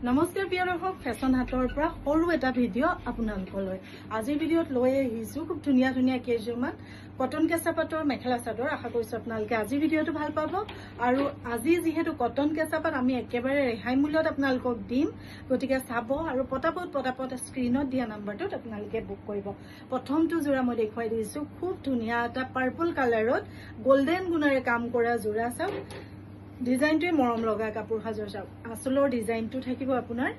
নমস্কাৰ প্ৰিয় দৰ্শক, ফেশ্বন হাটৰ পৰা সৰু এটা ভিডিঅ' আপোনালোকলৈ। আজিৰ ভিডিঅ'ত লৈ আহিছোঁ খুব ধুনীয়া ধুনীয়া কেইযোৰমান কটন কেঁচা পাটৰ মেখেলা চাদৰ। আশা কৰিছোঁ আপোনালোকে আজিৰ ভিডিঅ'টো ভাল পাব। আৰু আজি যিহেতু কটন কেঁচা পাট আমি একেবাৰে ৰেহাই মূল্যত আপোনালোকক দিম, গতিকে চাব আৰু পটাপট স্ক্ৰীনত দিয়া নাম্বাৰটোত আপোনালোকে বুক কৰিব। প্ৰথমটো যোৰা মই দেখুৱাই দিছোঁ, খুব ধুনীয়া এটা পাৰ্পল কালাৰত গল্ডেন গুণেৰে কাম কৰা যোৰা। চাওক ডিজাইনটোৱে মৰম লগা কাপোৰ সাজৰ। চাওক আঁচলৰ ডিজাইনটো থাকিব আপোনাৰ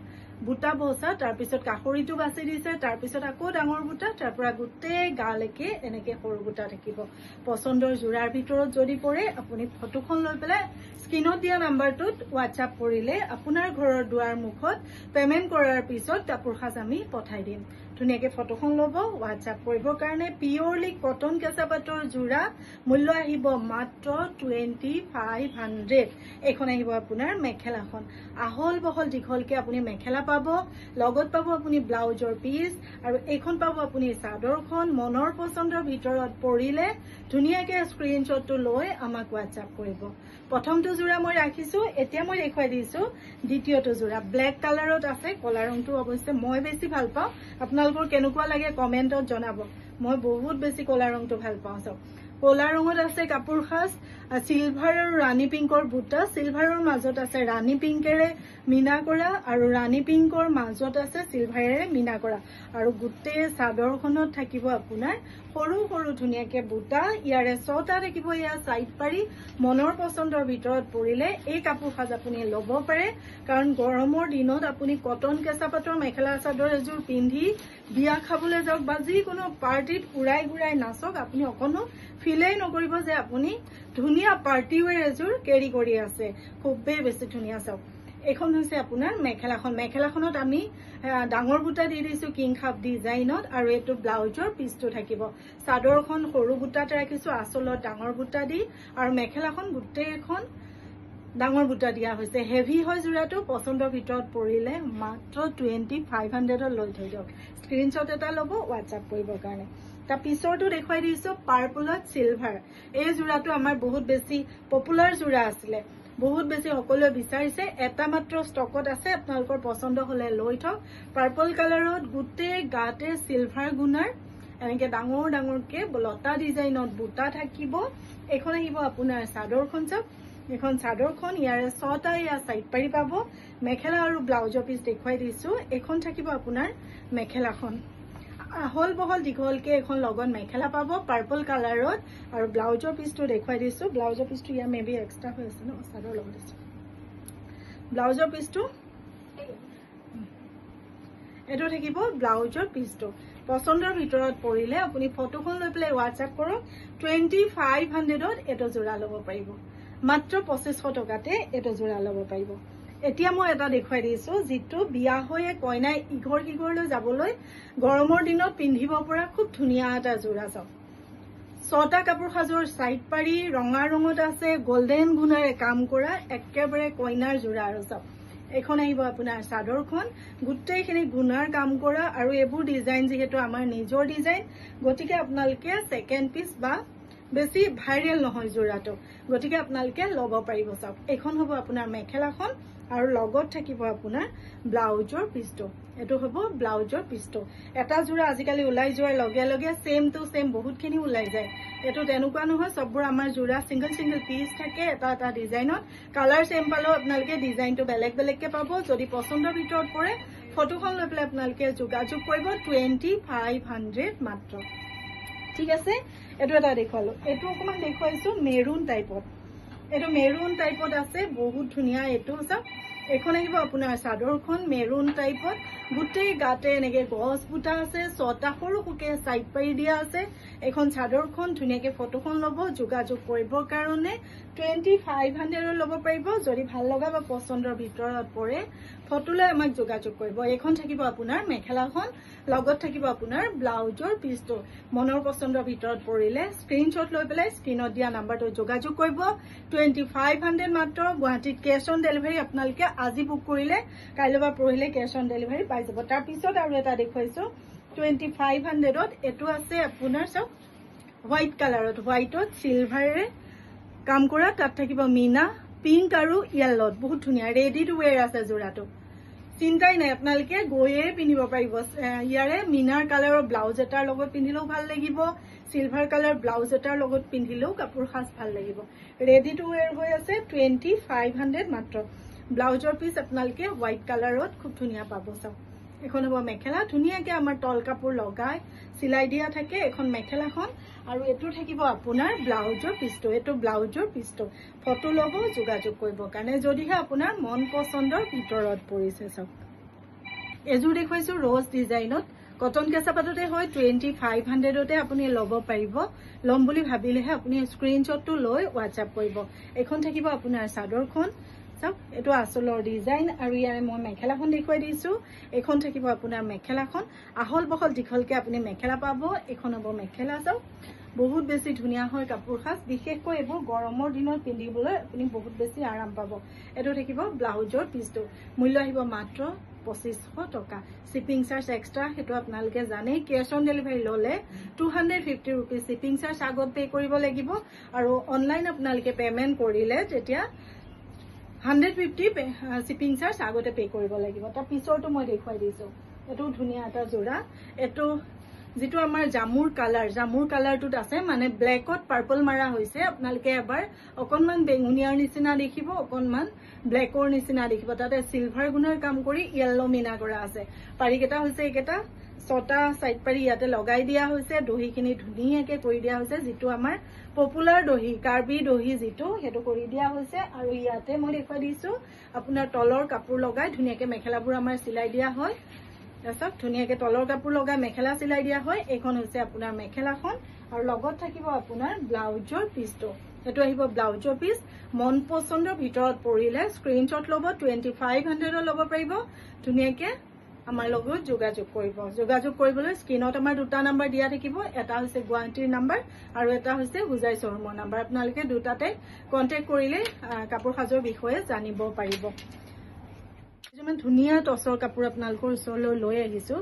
বুটা বসা, তাৰপিছত কাষৰিটো বাছি দিছে, তাৰপিছত আকৌ ডাঙৰ বুটা, তাৰ পৰা গোটেই গালৈকে এনেকে সৰু বুটা থাকিব। পচন্দৰ যোৰাৰ ভিতৰত যদি পৰে আপুনি ফটোখন লৈ পেলাই স্ক্ৰীনত দিয়া নাম্বাৰটোত হোৱাটছআপ কৰিলে আপোনাৰ ঘৰৰ দুৱাৰ মুখত পেমেণ্ট কৰাৰ পিছত কাপোৰ সাজ আমি পঠাই দিম। ধুনীয়াকে ফটোখন ল'ব, হোৱাটছআপ কৰিবৰ কাৰণে। পিয়ৰলি কটন কেঁচা পাটৰ যোৰা, মূল্য আহিব মাত্ৰ 2500। এইখন আহিব আপোনাৰ মেখেলাখন। আহল বহল দীঘলকে আপুনি মেখেলা পাব, লগত পাব আপুনি ব্লাউজৰ পিচ, আৰু এইখন পাব আপুনি চাদৰখন। মনৰ পচন্দৰ ভিতৰত পৰিলে ধুনীয়াকে স্ক্ৰীনশ্বটটো লৈ আমাক হোৱাটছআপ কৰিব। প্ৰথমটো যোৰা মই ৰাখিছো, এতিয়া মই দেখুৱাই দিছো দ্বিতীয়টো যোৰা। ব্লেক কালাৰত আছে, কলা ৰংটো অৱশ্যে মই বেছি ভাল পাওঁ। আপোনালোকৰ কেনেকুৱা লাগে কমেণ্টত জনাব। মই বহুত বেছি কলা ৰংটো ভাল পাওঁ। চাওক কলা ৰঙত আছে কাপোৰ সাজ, চিলভাৰ আৰু ৰাণী পিংকৰ বুটা, চিলভাৰৰ মাজত আছে ৰাণী পিংকেৰে মিনা কৰা, আৰু ৰাণী পিংকৰ মাজত আছে চিলভাৰেৰে মিনা কৰা, আৰু গোটেই চাদৰখনত থাকিব আপোনাৰ সৰু সৰু ধুনীয়াকে বুটা। ইয়াৰে 6টা থাকিব এয়া চাইড পাৰি। মনৰ পচন্দৰ ভিতৰত পৰিলে এই কাপোৰ সাজ আপুনি ল'ব পাৰে, কাৰণ গৰমৰ দিনত আপুনি কটন কেঁচা পাটৰ মেখেলা চাদৰ এযোৰ পিন্ধি বিয়া খাবলৈ যাওক বা যিকোনো পাৰ্টিত উৰাই ঘূৰাই নাচক, আপুনি অকণো ফিলেই নকৰিব যে আপুনি ধুনীয়া পাৰ্টি ৱেৰ এযোৰ কেৰি কৰি আছে। খুবেই বেছি ধুনীয়া। চাওক এইখন হৈছে আপোনাৰ মেখেলাখন। মেখেলাখনত আমি ডাঙৰ বুটা দি দিছো কিং খাপ ডিজাইনত, আৰু এইটো ব্লাউজৰ পিচটো থাকিব। চাদৰখন সৰু বুটাত ৰাখিছো, আঁচলত ডাঙৰ বুটা দি, আৰু মেখেলাখন গোটেইখন ডাঙৰ বুটা দিয়া হৈছে। হেভি হয় যোৰাটো। পচন্দৰ ভিতৰত পৰিলে মাত্ৰ 2500 লৈ থৈ দিয়ক। স্ক্ৰীনশ্বট এটা ল'ব হোৱাটছআপ কৰিবৰ কাৰণে। তাৰ পিছৰটো দেখুৱাই দিছো পাৰ্পলত চিলভাৰ। এই যোৰাটো আমাৰ বহুত বেছি পপুলাৰ যোৰা আছিলে, বহুত বেছি সকলোৱে বিচাৰিছে। এটা মাত্ৰ ষ্টকত আছে, আপোনালোকৰ পচন্দ হলে লৈ থওক। পাৰ্পল কালাৰত গোটেই গাতে চিলভাৰ গুণাৰ এনেকে ডাঙৰ ডাঙৰকে লতা ডিজাইনত বুটা থাকিব। এইখন আহিব আপোনাৰ চাদৰখন। চাওক এইখন চাদৰখন, ইয়াৰে 6টা এয়া চাইড পাৰি পাব। মেখেলা আৰু ব্লাউজৰ পিচ দেখুৱাই দিছো। এইখন থাকিব আপোনাৰ মেখেলাখন। আহল বহল দীঘলকে এখন লগত মেখেলা পাব পাৰ্পল কালাৰত, আৰু ব্লাউজৰ পিচটো দেখুৱাই দিছো। ব্লাউজৰ পিচটো ইয়াৰ মেবি এক্সট্ৰা হৈ আছে ন, চাদৰ লগত আছে। ব্লাউজৰ পিচটো এইটো থাকিব ব্লাউজৰ পিচটো। পচন্দৰ ভিতৰত পৰিলে আপুনি ফটোখন লৈ পেলাই হোৱাটছআপ কৰক। 2500ত এইটো যোৰা ল'ব পাৰিব। মাত্ৰ 2500 টকাতে এইটো যোৰা ল'ব পাৰিব। এতিয়া মই এটা দেখুৱাই দিছো, যিটো বিয়া হৈয়ে কইনাই ইঘৰ সিঘৰলৈ যাবলৈ গৰমৰ দিনত পিন্ধিব পৰা খুব ধুনীয়া এটা যোৰা। চাওক 6টা কাপোৰ সাজৰ চাইড পাৰি, ৰঙা ৰঙত আছে, গল্ডেন গুণেৰে কাম কৰা একেবাৰে কইনাৰ যোৰা। আৰু চাওক এইখন আহিব আপোনাৰ চাদৰখন, গোটেইখিনি গুণাৰ কাম কৰা, আৰু এইবোৰ ডিজাইন যিহেতু আমাৰ নিজৰ ডিজাইন, গতিকে আপোনালোকে ছেকেণ্ড পিচ বা বেছি ভাইৰেল নহয় যোৰাটো, গতিকে আপোনালোকে ল'ব পাৰিব। চাওক এইখন হ'ব আপোনাৰ মেখেলাখন, আৰু লগত থাকিব আপোনাৰ ব্লাউজৰ পিচটো। এইটো হ'ব ব্লাউজৰ পিচটো। এটা যোৰা আজিকালি ওলাই যোৱাৰ লগে লগে ছেম টু ছেম বহুতখিনি ওলাই যায়। এইটো তেনেকুৱা নহয়, চববোৰ আমাৰ যোৰা চিংগল চিংগল পিচ থাকে এটা এটা ডিজাইনত। কালাৰ ছেম পালেও আপোনালোকে ডিজাইনটো বেলেগ বেলেগকে পাব। যদি পচন্দৰ ভিতৰত পৰে ফটোখন লৈ পেলাই আপোনালোকে যোগাযোগ কৰিব। 2500 মাত্ৰ। ঠিক আছে, এইটো এটা দেখুৱালো। এইটো অকণমান দেখুৱাইছো মেৰুন টাইপত। এইটো মেৰুন টাইপত আছে, বহুত ধুনীয়া। এইটো চাওক এইখন আহিব আপোনাৰ চাদৰখন মেৰুন টাইপত, গোটেই গাতে এনেকে গছ বুটা আছে, 6টা সৰু সৰুকে চাইড পাৰি দিয়া আছে। এইখন চাদৰখন ধুনীয়াকে ফটোখন ল'ব, যোগাযোগ কৰিবৰ কাৰণে 2500 ল'ব পাৰিব। যদি ভাল লগা বা পচন্দৰ ভিতৰত পৰে ফটো লৈ আমাক যোগাযোগ কৰিব। এইখন থাকিব আপোনাৰ মেখেলাখন, লগত থাকিব আপোনাৰ ব্লাউজৰ পিচটো। মনৰ পচন্দৰ ভিতৰত পৰিলে স্ক্ৰীনশ্বট লৈ পেলাই স্ক্ৰীনত দিয়া নাম্বাৰটো যোগাযোগ কৰিব। 2500 মাত্ৰ। গুৱাহাটীত কেছ অন ডেলিভাৰী আপোনালোকে আজি বুক কৰিলে কাইলৈ বা পৰহিলে কেছ অন ডেলিভাৰী পাই যাব। তাৰপিছত আৰু এটা দেখুৱাইছো 2500ত। এইটো আছে আপোনাৰ চাওক হোৱাইট কালাৰত, হোৱাইটত চিলভাৰেৰে কাম কৰা, তাত থাকিব মিনা পিংক আৰু য়েল্লত। বহুত ধুনীয়া ৰেডি টু ৱেৰ আছে যোৰাটো। চিন্তাই নাই, আপোনালোকে গৈয়ে পিন্ধিব পাৰিব। ইয়াৰে মিনাৰ কালাৰৰ ব্লাউজ এটাৰ লগত পিন্ধিলেও ভাল লাগিব, চিলভাৰ কালাৰ ব্লাউজ এটাৰ লগত পিন্ধিলেও কাপোৰ সাজ ভাল লাগিব। ৰেডি টু ৱেৰ হৈ আছে 2500 মাত্ৰ। ব্লাউজৰ পিচ আপোনালোকে হোৱাইট কালাৰত খুব ধুনীয়া পাব। চাওক, এখন হ'ব মেখেলা, ধুনীয়াকে আমাৰ তল কাপোৰ লগাই চিলাই দিয়া থাকে এখন মেখেলাখন, আৰু এইটো থাকিব আপোনাৰ ব্লাউজৰ পিচটো। এইটো ব্লাউজৰ পিচটো। ফটো ল'ব, যোগাযোগ কৰিব কাৰণে, যদিহে আপোনাৰ মন পচন্দৰ ভিতৰত পৰিছে। চাওক, এযোৰ দেখুৱাইছো ৰ'জ ডিজাইনত, কটন কেঁচা পাততে হয়, 2500তে আপুনি ল'ব পাৰিব। ল'ম বুলি ভাবিলেহে আপুনি স্ক্ৰীনশ্বটটো লৈ হোৱাটছআপ কৰিব। এখন থাকিব আপোনাৰ চাদৰখন। চাওক, এইটো আচলৰ ডিজাইন, আৰু ইয়াৰে মই মেখেলাখন দেখুৱাই দিছো। এখন থাকিব আপোনাৰ মেখেলাখন, আহল বহল দীঘলকে আপুনি মেখেলা পাব। এখন হ'ব মেখেলা। চাওক, বহুত বেছি ধুনীয়া হয় কাপোৰ সাজ, বিশেষকৈ এইবোৰ গৰমৰ দিনত পিন্ধিবলৈ আপুনি বহুত বেছি আৰাম পাব। এইটো থাকিব ব্লাউজৰ পিচটো। মূল্য আহিব মাত্ৰ 2500 টকা। শ্বিপিং চাৰ্জ এক্সট্ৰা, সেইটো আপোনালোকে জানেই। কেছ অন ডেলিভাৰী ল'লে 250 ৰুপিজ শ্বিপিং চাৰ্জ আগত পে' কৰিব লাগিব, আৰু অনলাইন আপোনালোকে পে'মেণ্ট কৰিলে তেতিয়া 150 শ্বিপিং চাৰ্জ আগতে পে' কৰিব লাগিব। তাৰ পিছৰটো মই দেখুৱাই দিছো। এইটো ধুনীয়া এটা যোৰা। এইটো যিটো আমাৰ জামুৰ কালাৰটোত আছে, মানে ব্লেকত পাৰ্পল মাৰা হৈছে। আপোনালোকে এবাৰ অকণমান বেঙুনীয়াৰ নিচিনা দেখিব, অকণমান ব্লেকৰ নিচিনা দেখিব। তাতে চিলভাৰ গুণৰ কাম কৰি য়েল্লো মিনা কৰা আছে। পাৰিকেইটা হৈছে এইকেইটা 6টা চাইড পাৰি ইয়াতে লগাই দিয়া হৈছে। দহিখিনি ধুনীয়াকে কৰি দিয়া হৈছে, যিটো আমাৰ পপুলাৰ দহি, কাৰ্বি দহি যিটো, সেইটো কৰি দিয়া হৈছে। আৰু ইয়াতে মই দেখুৱাই দিছো আপোনাৰ তলৰ কাপোৰ লগাই ধুনীয়াকে মেখেলাবোৰ আমাৰ চিলাই দিয়া হয়। তাৰপিছত ধুনীয়াকে তলৰ কাপোৰ লগাই মেখেলা চিলাই দিয়া হয়। এইখন হৈছে আপোনাৰ মেখেলাখন, আৰু লগত থাকিব আপোনাৰ ব্লাউজৰ পিচটো। এইটো আহিব ব্লাউজৰ পিচ। মন পচন্দৰ ভিতৰত পৰিলে স্ক্ৰীনশ্বট ল'ব, 2500 ল'ব পাৰিব। ধুনীয়াকে আমাৰ লগত যোগাযোগ কৰিব। যোগাযোগ কৰিবলৈ স্ক্ৰীনত আমাৰ 2টা নাম্বাৰ দিয়া থাকিব। এটা হৈছে গুৱাহাটীৰ নাম্বাৰ, আৰু এটা হৈছে হুজাই শ্বৰুমৰ নাম্বাৰ। আপোনালোকে দুটাতে কণ্টেক্ট কৰিলে কাপোৰ সাজৰ বিষয়ে জানিব পাৰিব। কিছুমান ধুনীয়া টচৰ কাপোৰ আপোনালোকৰ ওচৰলৈ লৈ আহিছো।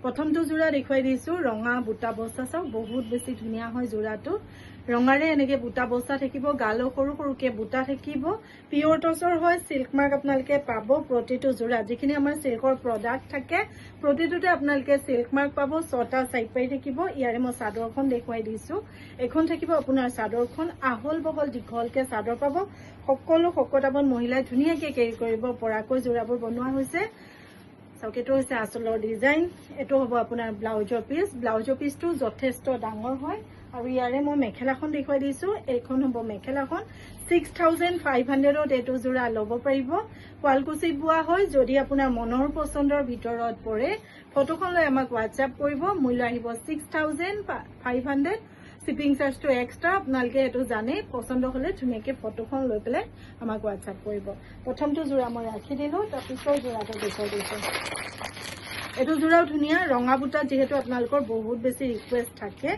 প্ৰথমটো যোৰা দেখুৱাই দিছো, ৰঙা বুটা বস্তা। চাওক, বহুত বেছি ধুনীয়া হয় যোৰাটো। ৰঙাৰে এনেকে বুটা বস্তা থাকিব, গালো সৰু সৰুকে বুটা থাকিব। পিয়ৰ টচৰ হয়, চিল্ক মাৰ্ক আপোনালোকে পাব প্ৰতিটো যোৰা। যিখিনি আমাৰ চিল্কৰ প্ৰডাক্ট থাকে প্ৰতিটোতে আপোনালোকে চিল্ক মাৰ্ক পাব। 6টা চাইড পাৰি থাকিব। ইয়াৰে মই চাদৰখন দেখুৱাই দিছো। এখন থাকিব আপোনাৰ চাদৰখন, আহল বহল দীঘলকে চাদৰ পাব। সকলো শকতাৱন মহিলাই ধুনীয়াকে কেৰি কৰিব পৰাকৈ যোৰাবোৰ বনোৱা হৈছে। চাওক, এইটো হৈছে আচলৰ ডিজাইন। এইটো হ'ব আপোনাৰ ব্লাউজৰ পিচ। ব্লাউজৰ পিচটো যথেষ্ট ডাঙৰ হয়, আৰু ইয়াৰে মই মেখেলাখন দেখুৱাই দিছো। এইখন হ'ব মেখেলাখন। 6500ত এইটো যোৰা ল'ব পাৰিব। শুৱালকুছিত বোৱা হয়। যদি আপোনাৰ মনৰ পচন্দৰ ভিতৰত পৰে, ফটোখন লৈ আমাক হোৱাটছআপ কৰিব। মূল্য আহিব 6500। শ্বিপিং চাৰ্জটো এক্সট্ৰা, আপোনালোকে এইটো জানে। পচন্দ হলে ধুনীয়াকে ফটোখন লৈ পেলাই আমাক হোৱাটছআপ কৰিব। প্ৰথমটো যোৰা মই ৰাখি দিলো, তাৰপিছৰ যোৰাটো দেখুৱাই দিছো। এইটো যোৰাও ধুনীয়া, ৰঙা বুটাত যিহেতু আপোনালোকৰ বহুত বেছি ৰিকুৱেষ্ট থাকে,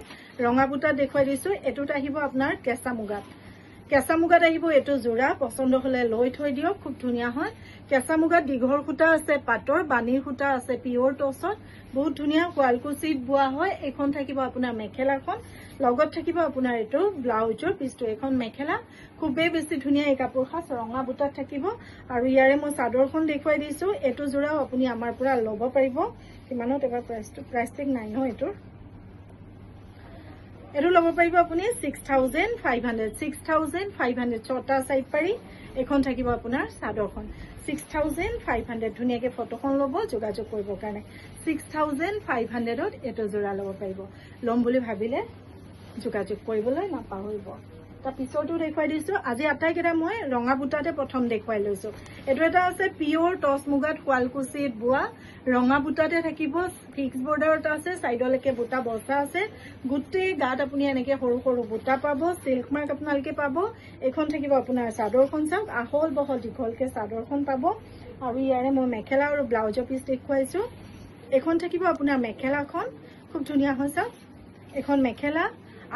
ৰঙা বুটাত দেখুৱাই দিছো। এইটোত আহিব আপোনাৰ কেঁচা মুগাত আহিব এইটো যোৰা। পচন্দ হলে লৈ থৈ দিয়ক, খুব ধুনীয়া হয়। কেঁচা মুগাত দীঘল সূতা আছে, পাটৰ বাণীৰ সূতা আছে, পিয়ৰ টচত, বহুত ধুনীয়া। শুৱালকুছিত বোৱা হয়। এইখন থাকিব আপোনাৰ মেখেলাখন, লগত থাকিব আপোনাৰ এইটো ব্লাউজৰ পিচটো। এখন মেখেলা, খুবেই বেছি ধুনীয়া এই কাপোৰ সাজ। ৰঙা বুটাত থাকিব, আৰু ইয়াৰে মই চাদৰখন দেখুৱাই দিছো। এইটো যোৰাও আপুনি আমাৰ পৰা ল'ব পাৰিব। কিমানত এবাৰ প্ৰাইচ টেগ নাই ন এইটোৰ। এইটো ল'ব পাৰিব আপুনি 6500। 6টা চাইড পাৰি। এখন থাকিব আপোনাৰ চাদৰখন। 6500। ধুনীয়াকে ফটোখন ল'ব, যোগাযোগ কৰিবৰ কাৰণে। 6500ত এইটো যোৰা ল'ব পাৰিব। ল'ম বুলি ভাবিলে যোগাযোগ কৰিবলৈ নাপাহৰিব। তাৰ পিছৰটো দেখুৱাই দিছো। আজি আটাইকেইটা মই ৰঙা বুটাতে প্ৰথম দেখুৱাই লৈছো। এইটো এটা আছে পিয়ৰ টচ মুগাত, শুৱালকুছিত বোৱা। ৰঙা বুটাতে থাকিব, ফিক্স বৰ্ডাৰত আছে, চাইডলৈকে বুটা বস্তা আছে। গোটেই গাত আপুনি এনেকে সৰু সৰু বুটা পাব, চিল্ক মাৰ্ক আপোনালোকে পাব। এইখন থাকিব আপোনাৰ চাদৰখন। চাওক, আহল বহল দীঘলকে চাদৰখন পাব, আৰু ইয়াৰে মই মেখেলা আৰু ব্লাউজৰ পিচ দেখুৱাইছো। এইখন থাকিব আপোনাৰ মেখেলাখন, খুব ধুনীয়া হয়। চাওক, এখন মেখেলা,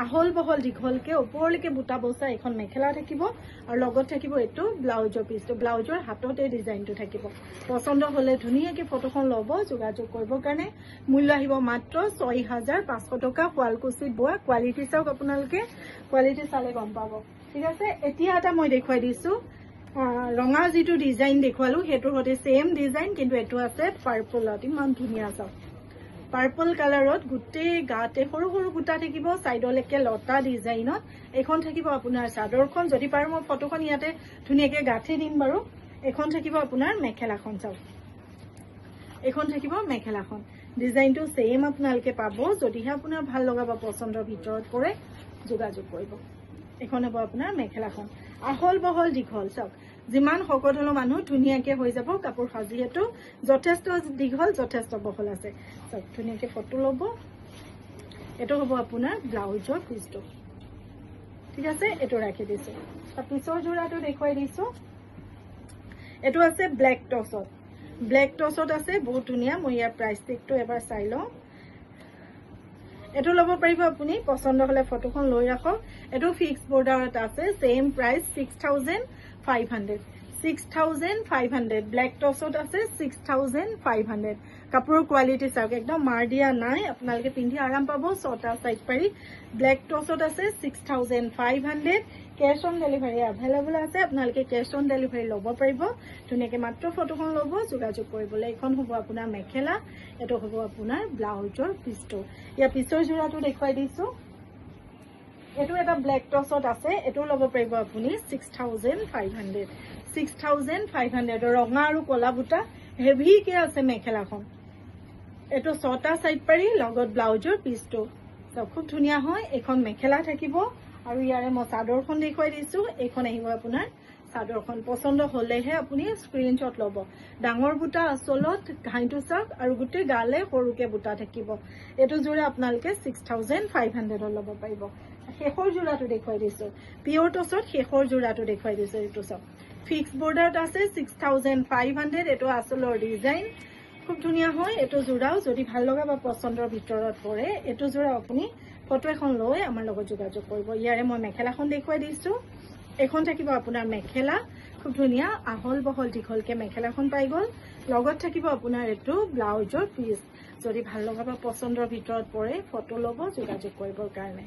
আহল বহল দীঘলকে ওপৰলৈকে বুটা বস্তা এখন মেখেলা থাকিব, আৰু লগত থাকিব এইটো ব্লাউজৰ পিচটো। ব্লাউজৰ হাতত এই ডিজাইনটো থাকিব। পচন্দ হলে ধুনীয়াকে ফটোখন ল'ব, যোগাযোগ কৰিবৰ কাৰণে। মূল্য আহিব মাত্ৰ 6500 টকা। শুৱালকুছিত বোৱা। কোৱালিটি চাওক, আপোনালোকে কোৱালিটি চালে গম পাব। ঠিক আছে, এতিয়া এটা মই দেখুৱাই দিছো ৰঙা যিটো ডিজাইন দেখুৱালো সেইটোৰ সৈতে সেম ডিজাইন, কিন্তু এইটো আছে পাৰ্পলত। ইমান ধুনীয়া চাওক, পাৰ্পল কালাৰত গোটেই গাতে সৰু সৰু বুটা থাকিব, চাইডলৈকে লতা ডিজাইনত। এইখন থাকিব আপোনাৰ চাদৰখন, যদি পাৰো মই ফটোখন ইয়াতে ধুনীয়াকে গাঁঠি দিম বাৰু। এইখন থাকিব আপোনাৰ মেখেলাখন, চাওক এইখন থাকিব মেখেলাখন। ডিজাইনটো সেম আপোনালোকে পাব। যদিহে আপোনাৰ ভাল লগা বা পচন্দৰ ভিতৰত পৰে যোগাযোগ কৰিব। এইখন হ'ব আপোনাৰ মেখেলাখন, আহল বহল দীঘল। চাওক যিমান শকত হলেও মানুহ ধুনীয়াকে হৈ যাব কাপোৰ সাজ, যিহেতু যথেষ্ট দীঘল যথেষ্ট বহল আছে। চাওক ধুনীয়াকে ফটো ল'ব। এইটো হ'ব আপোনাৰ ব্লাউজৰ পিচটো, ঠিক আছে। এইটো ৰাখি দিছো। পিছৰ যোৰাটো দেখুৱাই দিছো। এইটো আছে ব্লেক টছত, ব্লেক টছত আছে, বহুত ধুনীয়া। মই ইয়াৰ প্ৰাইচ টেগটো এবাৰ চাই লওঁ। এইটো ল'ব পাৰিব আপুনি, পচন্দ হলে ফটোখন লৈ ৰাখক। এইটো ফিক্স বৰ্ডাৰত আছে, সেম প্ৰাইচ 6500, 6500। ব্লেক টছত আছে 6500। কাপোৰৰ কোৱালিটি চাওক, একদম মাৰ দিয়া নাই, আপোনালোকে পিন্ধি আৰাম পাব। 6টা সাইজ পাৰি। ব্লেক টছত আছে 6500। কেশ অন ডেলিভাৰী এভেইলেবল আছে, আপোনালোকে কেশ অন ডেলিভাৰী ল'ব পাৰিব। ধুনীয়াকে মাত্ৰ ফটোখন ল'ব, যোগাযোগ কৰিবলৈ। এইখন হ'ব আপোনাৰ মেখেলা, এইটো হ'ব আপোনাৰ ব্লাউজৰ পিচটো। ইয়াৰ পিছৰ যোৰাটো দেখুৱাই দিছো। এইটো এটা ব্লেক টছত আছে, এইটো ল'ব পাৰিব আপুনি 6500, 6500। ৰঙা আৰু কলা বুটা হেভিকে আছে মেখেলাখন। এইটো 6টা সাইড পাৰি, লগত ব্লাউজৰ পিচটো। খুব ধুনীয়া হয়। এইখন মেখেলা থাকিব, আৰু ইয়াৰে মই চাদৰখন দেখুৱাই দিছো। এইখন আহিব আপোনাৰ চাদৰখন। পচন্দ হলেহে আপুনি স্ক্ৰীনশ্বট ল'ব। ডাঙৰ বুটা আচলত ঘাইটো চাওক, আৰু গোটেই গালে সৰুকে বুটা থাকিব। এইটো যোৰা আপোনালোকে 6500 ল'ব পাৰিব। শেষৰ যোৰাটো দেখুৱাই দিছো, পিয়ৰ টছত শেষৰ যোৰাটো দেখুৱাই দিছো। এইটো চাওক ফিক্স বৰ্ডাৰত আছে 6500। এইটো আচলৰ ডিজাইন, খুব ধুনীয়া হয়। এইটো যোৰাও যদি ভাল লগা বা পচন্দৰ ভিতৰত পৰে, এইটো যোৰা আপুনি ফটো এখন লৈ আমাৰ লগত যোগাযোগ কৰিব। ইয়াৰে মই মেখেলাখন দেখুৱাই দিছো। এখন থাকিব আপোনাৰ মেখেলা, খুব ধুনীয়া আহল বহল দীঘলকে মেখেলাখন পাই গ'ল। লগত থাকিব আপোনাৰ এইটো ব্লাউজৰ পিচ। যদি ভাল লগা বা পচন্দৰ ভিতৰত পৰে ফটো ল'ব, যোগাযোগ কৰিবৰ কাৰণে।